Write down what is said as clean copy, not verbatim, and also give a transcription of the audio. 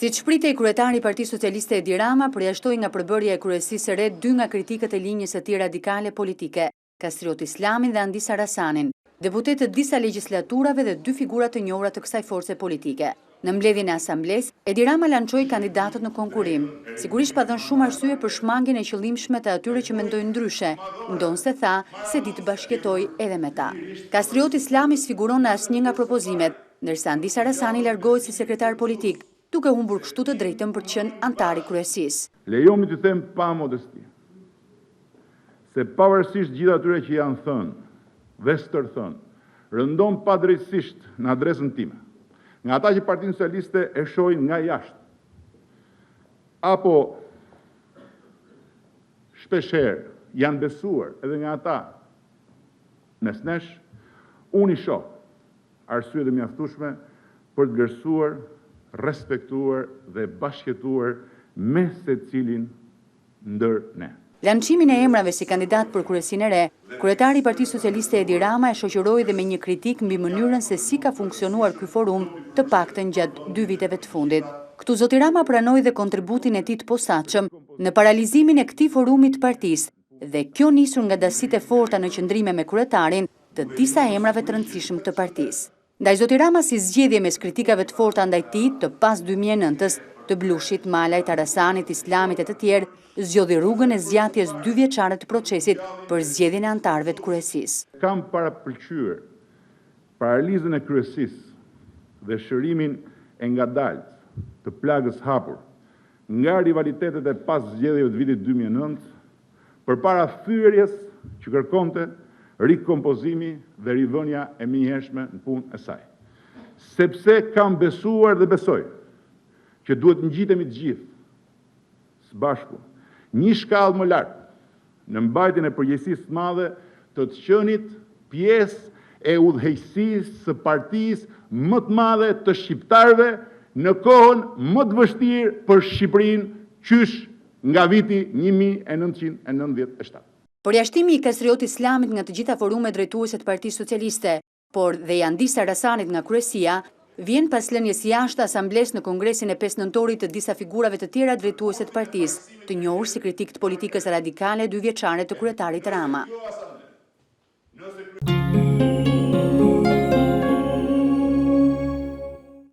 Siç shpritej kryetari i Partisë Socialiste Edi Rama, përjashtoi nga përbërja e kryesisë së re 2 nga kritikët e linjës së tij radikale politike, Kastrioti Islamin dhe Andisa Rasanin, deputet të disa legjislaturave dhe 2 figura të njohura të kësaj force politike. Në mbledhjen e asamblesë, Edi Rama lançoi kandidatët në konkurim. Sigurisht pa dhënë shumë arsye për shmangjen e qëllimshme të atyre që mendojnë ndryshe, ndonse tha se di të bashkëjetojë edhe me ta. Kastrioti Islami sfiguron në asnjë nga propozimet, ndërsa Andisa Rasani largohet si sekretar politik, duke humbur kështu të drejtën për të qenë antar i kryesisë. Lejomi të them pa modesti, se pavarësisht gjithë atyre që janë thënë dhe stërthënë, rëndon padrejtësisht në adresën time, nga ata që Partinë Socialiste e shohin nga jashtë, apo shpeshherë janë besuar edhe nga ata mes nesh, unë i shoh arsye të mjaftueshme për të vlerësuar, respektuar dhe bashkëjetuar me secilin ndër ne. Lançimin e emrave si kandidat për kryesinë e re, kryetari i Partisë Socialiste Edi Rama e shoqëroi dhe me një kritik mbi mënyrën se si ka funksionuar ky forum, të paktën gjatë 2 viteve të fundit. Këtu zoti Rama pranoi dhe kontributin e tij të posaçëm në paralizimin e këtij forumi të partisë dhe kjo nisur nga dasitë e forta në qëndrime me kryetarin të disa emrave të rëndësishëm të partisë. Ndaj zoti Rama si zgjedhje mes kritikave të forta ndaj tij të pas 2009-s, të Blushit, Malajt, Arasanit, Islamit e të tjerë, zgjodhi rrugën e zgjatjes 2 vjeçare të procesit për zgjedhjen e antarëve të kryesisë. Kam parapëlqyer paralizën e kryesisë dhe shërimin e ngadaltë të plagës hapur nga rivalitetet e pas zgjedhjeve të vitit 2009 përpara thyerjes që kërkonte rikompozimi dhe rivënia e menjëhershme në punë e saj. Sepse kam besuar dhe besoj që duhet ngjitemi të gjithë së bashku një shkallë më lart në mbajtjen e përgjegjësisë së madhe të qenit pjesë e udhëheqësisë së partisë më të madhe të shqiptarëve në kohën më të vështirë për Shqipërinë qysh nga viti 1997. Përjashtimi i Kastrioti Islamit nga të gjitha forumet drejtuese të Partisë Socialiste, por dhe i Andisa Rasanit nga kryesia, vjen pas lënies jashtë asamblesë në Kongresin e 5 nëntorit të disa figurave të tjera drejtuese të partisë, të njohur si kritik të politikës radikale 2 vjeçare të kryetarit Rama.